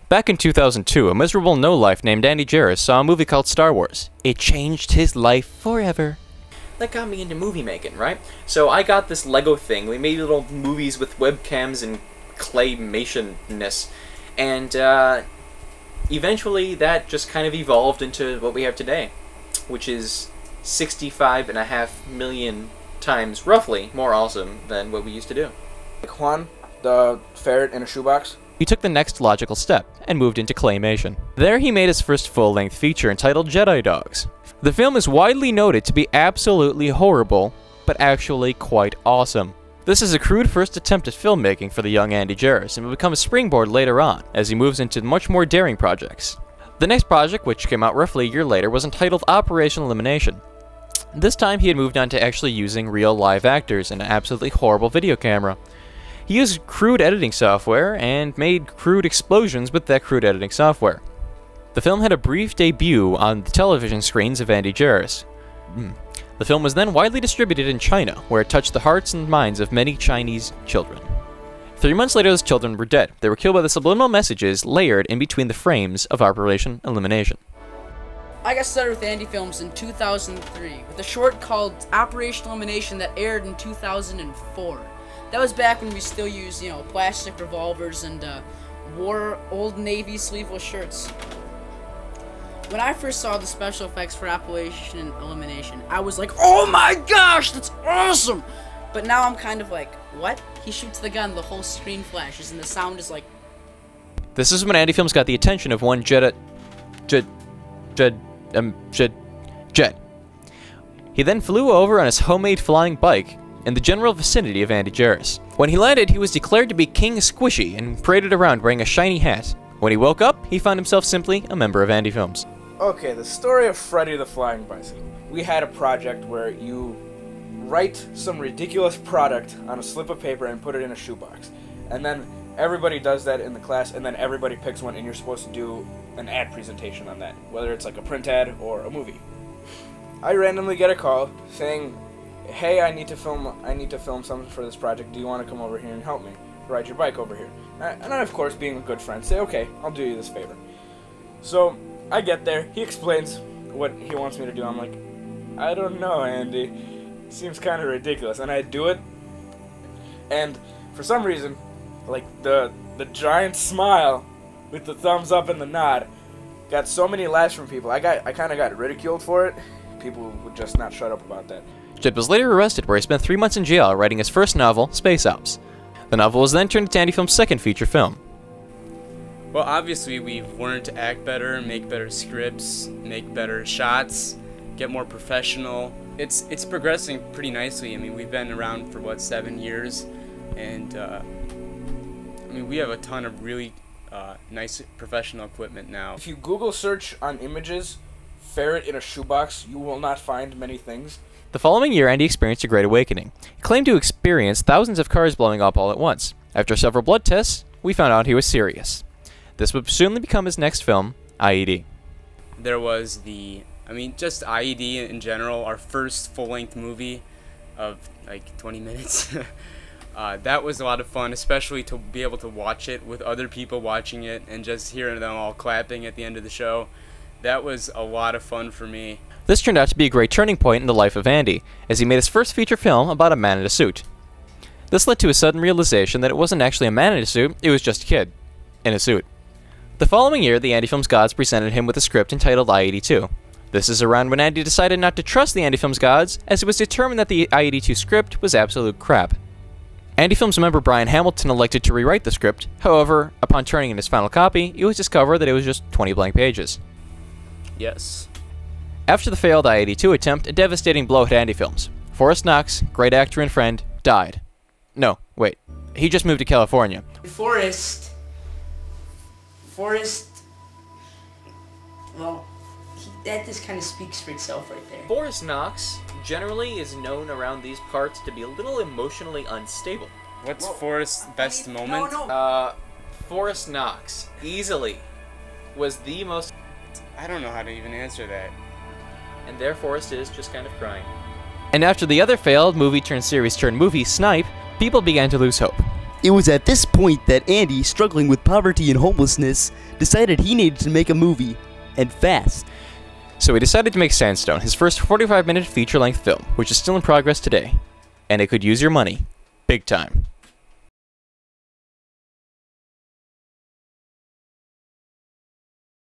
Back in 2002, a miserable no-life named Andy Jarris saw a movie called Star Wars. It changed his life forever. That got me into movie making, right? So I got this Lego thing. We made little movies with webcams and claymation-ness. And eventually that just kind of evolved into what we have today, which is 65.5 million times, roughly, more awesome than what we used to do. Like Juan, the ferret in a shoebox. He took the next logical step and moved into claymation. There he made his first full-length feature entitled Jedi Dogs. The film is widely noted to be absolutely horrible, but actually quite awesome. This is a crude first attempt at filmmaking for the young Andy Jarris and will become a springboard later on as he moves into much more daring projects. The next project, which came out roughly a year later, was entitled Operation Elimination. This time he had moved on to actually using real live actors and an absolutely horrible video camera. He used crude editing software and made crude explosions with that crude editing software. The film had a brief debut on the television screens of Andy Jarris. The film was then widely distributed in China, where it touched the hearts and minds of many Chinese children. 3 months later, those children were dead. They were killed by the subliminal messages layered in between the frames of Operation Elimination. I got started with Andyfilms in 2003 with a short called Operation Elimination that aired in 2004. That was back when we still used, plastic revolvers and wore old Navy sleeveless shirts. When I first saw the special effects for Operation Elimination, I was like, oh my gosh, that's awesome! But now I'm kind of like, what? He shoots the gun, the whole screen flashes, and the sound is like... This is when Andyfilms got the attention of one Jet. He then flew over on his homemade flying bike in the general vicinity of Andy Jarris. When he landed, he was declared to be King Squishy and paraded around wearing a shiny hat. When he woke up, he found himself simply a member of Andyfilms. Okay, the story of Freddie the Flying Bison. We had a project where you write some ridiculous product on a slip of paper and put it in a shoebox. And then everybody does that in the class, and then everybody picks one, and you're supposed to do an ad presentation on that, whether it's like a print ad or a movie. I randomly get a call saying, hey, I need to film something for this project. Do you want to come over here and help me? Ride your bike over here. And I, of course, being a good friend, say, okay, I'll do you this favor. So I get there. He explains what he wants me to do. I'm like, I don't know, Andy. Seems kind of ridiculous. And I do it. And for some reason, like the giant smile with the thumbs up and the nod got so many laughs from people. I kind of got ridiculed for it. People would just not shut up about that. Jed was later arrested, where he spent 3 months in jail writing his first novel, Space Ops. The novel was then turned into Andyfilms' second feature film. Well, obviously we've learned to act better, make better scripts, make better shots, get more professional. It's progressing pretty nicely. I mean, we've been around for 7 years, and I mean, we have a ton of really nice professional equipment now. If you Google search on images, ferret in a shoebox, you will not find many things. The following year, Andy experienced a great awakening. He claimed to experience thousands of cars blowing up all at once. After several blood tests, we found out he was serious. This would soon become his next film, IED. There was just IED in general, our first full-length movie of like 20 minutes. That was a lot of fun, especially to be able to watch it with other people watching it and just hearing them all clapping at the end of the show. That was a lot of fun for me. This turned out to be a great turning point in the life of Andy, as he made his first feature film about a man in a suit. This led to a sudden realization that it wasn't actually a man in a suit, it was just a kid in a suit. The following year, the Andyfilms gods presented him with a script entitled IED2. This is around when Andy decided not to trust the Andyfilms gods, as it was determined that the IED2 script was absolute crap. Andyfilms member Brian Hamilton elected to rewrite the script. However, upon turning in his final copy, it was discovered that it was just 20 blank pages. Yes. After the failed IED2 attempt, a devastating blow hit Andyfilms. Forrest Knox, great actor and friend, died. No, wait. He just moved to California. Forrest, well, that just kind of speaks for itself right there. Forrest Knox generally is known around these parts to be a little emotionally unstable. What's Forrest's best moment? Forrest Knox easily was the most... I don't know how to even answer that. And there Forrest is, just kind of crying. And after the other failed movie-turned-series-turned-movie, Snipe, people began to lose hope. It was at this point that Andy, struggling with poverty and homelessness, decided he needed to make a movie, and fast. So he decided to make Sandstone, his first 45-minute feature-length film, which is still in progress today. And it could use your money. Big time.